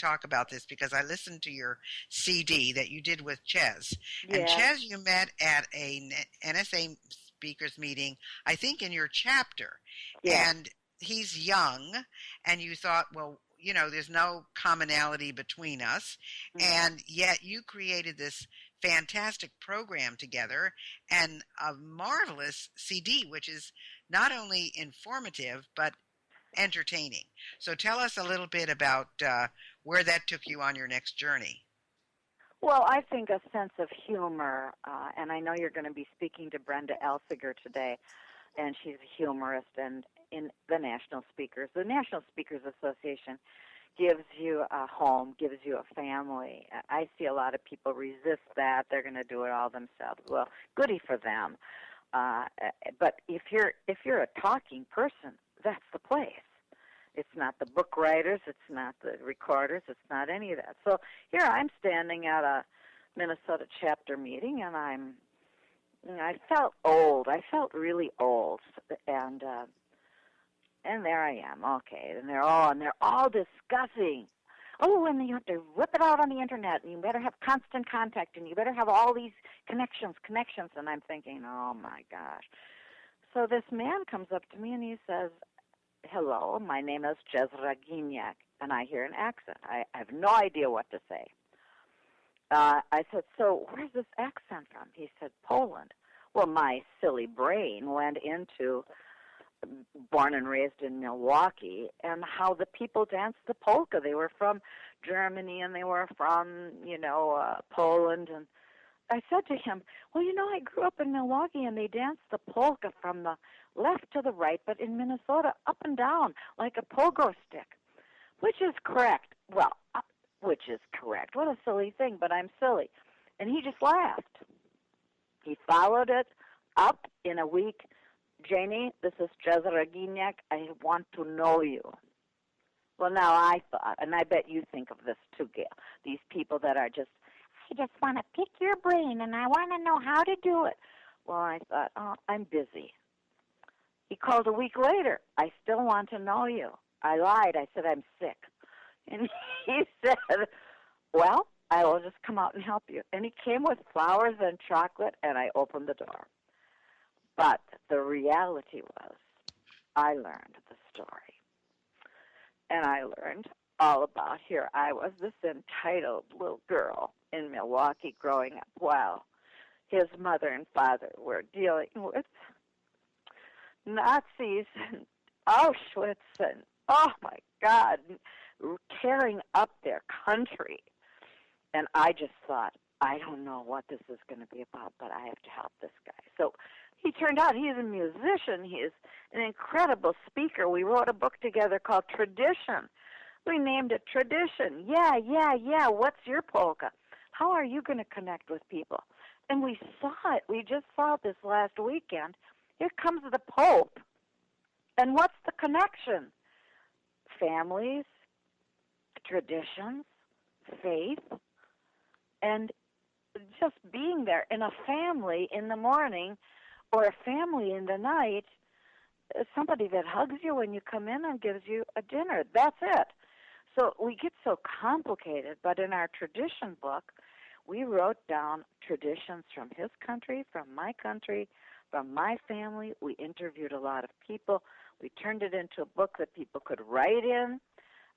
talk about this because I listened to your CD that you did with Ches. And Yeah. Ches, you met at a NSA speakers meeting, I think in your chapter. Yeah. And he's young, and you thought, well, there's no commonality between us. And yet you created this fantastic program together and a marvelous CD, which is not only informative, but entertaining. So tell us a little bit about where that took you on your next journey. Well, I think a sense of humor, and I know you're going to be speaking to Brenda Elsiger today, and she's a humorist and in the National Speakers. The National Speakers Association gives you a home, gives you a family. I see a lot of people resist that. They're going to do it all themselves. Well, goody for them. But if you're a talking person, that's the place. It's not the book writers, it's not the recorders, it's not any of that. So here I'm standing at a Minnesota chapter meeting, and I felt old. I felt really old, and there I am. Okay, and they're all discussing. Oh, and you have to whip it out on the internet, and you better have constant contact, and you better have all these connections. And I'm thinking, oh my gosh. So this man comes up to me and he says, "Hello, my name is Jezra Gignac," and I hear an accent. I have no idea what to say. I said, "So where's this accent from?" He said, "Poland." Well, my silly brain went into born and raised in Milwaukee and how the people danced the polka. They were from Germany and they were from, Poland. And I said to him, "Well, I grew up in Milwaukee and they danced the polka from the left to the right, but in Minnesota, up and down, like a pogo stick." Which is correct. Well, which is correct. What a silly thing, but I'm silly. And he just laughed. He followed it up in a week. "Janie, this is Jezra Gignac. I want to know you." Well, now I thought, and I bet you think of this too, Gail, these people that are just, "I just want to pick your brain and I want to know how to do it." Well, I thought, oh, I'm busy. He called a week later. "I still want to know you." I lied. I said, "I'm sick." And he said, "Well, I will just come out and help you." And he came with flowers and chocolate, and I opened the door. But the reality was, I learned the story. And I learned all about, here I was, this entitled little girl in Milwaukee growing up while his mother and father were dealing with Nazis and Auschwitz and, oh my God, tearing up their country. And I just thought, I don't know what this is going to be about, but I have to help this guy. So he turned out he's a musician. He is an incredible speaker. We wrote a book together called Tradition. We named it Tradition. Yeah. What's your polka? How are you going to connect with people? And we saw it. We just saw it this last weekend. Here comes the Pope. And what's the connection? Families, traditions, faith, and just being there in a family in the morning or a family in the night, somebody that hugs you when you come in and gives you a dinner. That's it. So we get so complicated, but in our tradition book, we wrote down traditions from his country, from my country, from my family. We interviewed a lot of people. We turned it into a book that people could write in,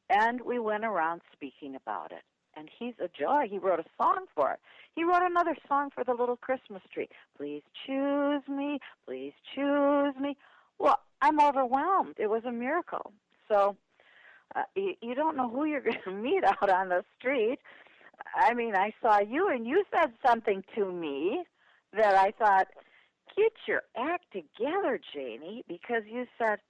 and we went around speaking about it. And he's a joy. He wrote a song for it. He wrote another song for the little Christmas tree. "Please choose me, please choose me." Well, I'm overwhelmed. It was a miracle. So you don't know who you're going to meet out on the street. I mean, I saw you, and you said something to me that I thought, get your act together, Janie, because you said,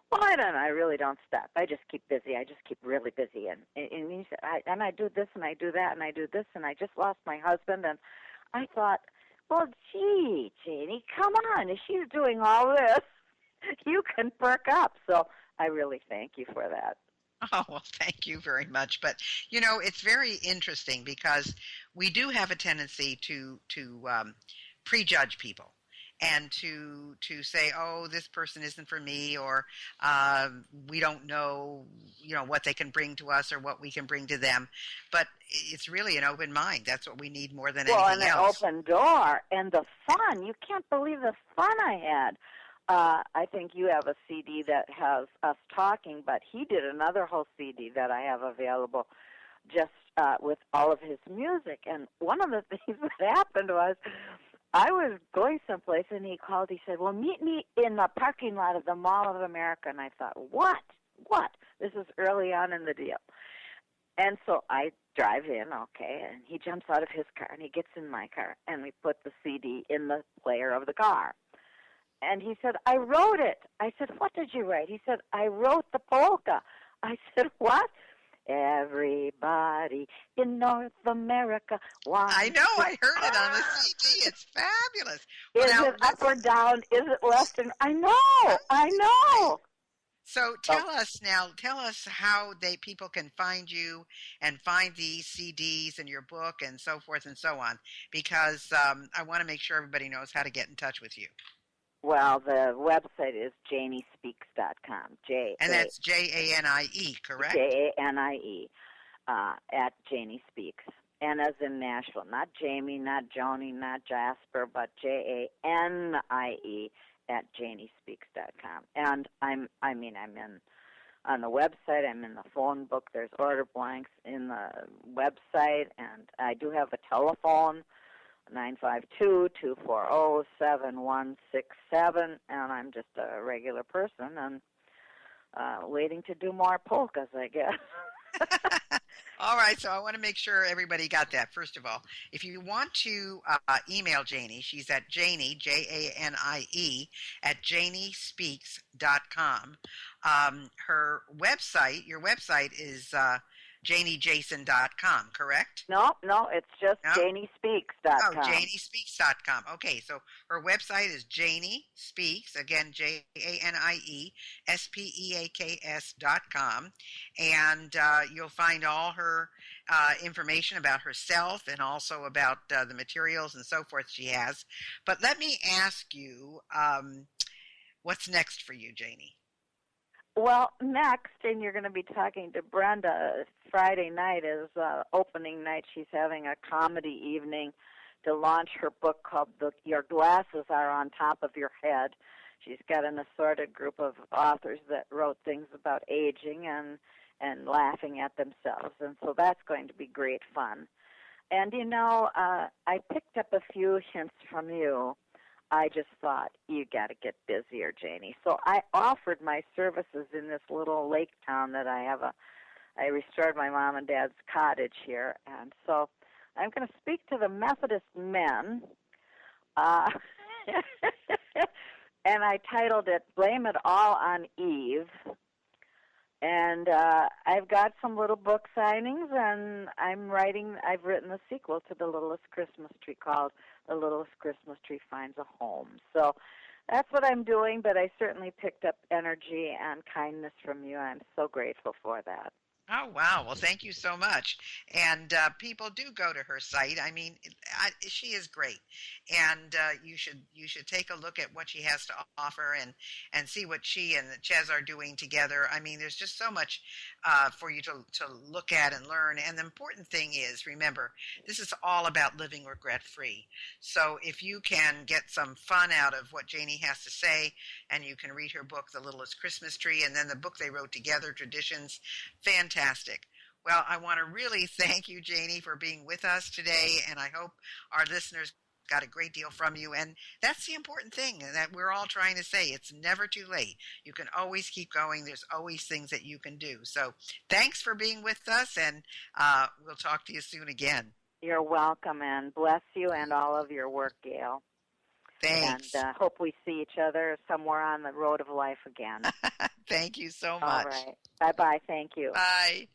"Well, I really don't stop. I just keep busy. I just keep really busy." And you said, I do this and I do that and I do this, and I just lost my husband. And I thought, well, gee, Janie, come on. If she's doing all this, you can perk up. So I really thank you for that. Oh, well, thank you very much. But, it's very interesting because we do have a tendency to prejudge people. and to say, oh, this person isn't for me, or we don't know, what they can bring to us or what we can bring to them. But it's really an open mind. That's what we need more than Well, and anything an else. open door, and the fun. You can't believe the fun I had. I think you have a CD that has us talking, but he did another whole CD that I have available just with all of his music. And one of the things that happened was I was going someplace, and he called. He said, well, meet me in the parking lot of the Mall of America. And I thought, what? What? This is early on in the deal. And so I drive in, okay, and he jumps out of his car, and he gets in my car, and we put the CD in the player of the car. And he said, I wrote it. I said, what did you write? He said, I wrote the polka. I said, what? Everybody in North America wants I know. to... I heard it on the CD. It's fabulous. Is Well, now, it up or down? Is it left and... I know. so tell us how people can find you and find these CDs and your book and so forth and so on, because I want to make sure everybody knows how to get in touch with you. Well, the website is janiespeaks.com. And that's Janie, correct? Janie, at Janie Speaks. And as in Nashville, not Jamie, not Joni, not Jasper, but Janie at janiespeaks.com. And I'm in on the website. I'm in the phone book. There's order blanks in the website, and I do have a telephone. 952-240-7167, and I'm just a regular person and waiting to do more polkas, I guess. All right, so I want to make sure everybody got that. First of all, if you want to email Janie, she's at Janie, Janie, at janiespeaks.com. Her website, your website is JanieJasin.com, correct? No, it's just No? JanieSpeaks.com. Oh, JanieSpeaks.com. Okay, so her website is Janie Speaks, again, JanieSpeaks.com, and you'll find all her information about herself and also about the materials and so forth she has. But let me ask you, what's next for you, Janie? Well, next, and you're going to be talking to Brenda, Friday night is opening night. She's having a comedy evening to launch her book called Your Glasses Are on Top of Your Head. She's got an assorted group of authors that wrote things about aging and laughing at themselves, and so that's going to be great fun. And, I picked up a few hints from you. I just thought, you got to get busier, Janie. So I offered my services in this little lake town that I restored my mom and dad's cottage here. And so I'm going to speak to the Methodist men. And I titled it, Blame It All on Eve. And I've got some little book signings, and I've written a sequel to The Littlest Christmas Tree called The Littlest Christmas Tree Finds a Home. So that's what I'm doing, but I certainly picked up energy and kindness from you. I'm so grateful for that. Oh, wow. Well, thank you so much. And people do go to her site. I mean, she is great. And you should take a look at what she has to offer and see what she and Ches are doing together. I mean, there's just so much for you to look at and learn. And the important thing is, remember, this is all about living regret-free. So if you can get some fun out of what Janie has to say, and you can read her book, The Littlest Christmas Tree, and then the book they wrote together, Traditions, fantastic. Well, I want to really thank you, Janie, for being with us today, and I hope our listeners got a great deal from you. And that's the important thing that we're all trying to say. It's never too late. You can always keep going. There's always things that you can do. So thanks for being with us, and we'll talk to you soon again. You're welcome, and bless you and all of your work, Gail. Thanks. And hope we see each other somewhere on the road of life again. Thank you so much. All right. Bye-bye. Thank you. Bye.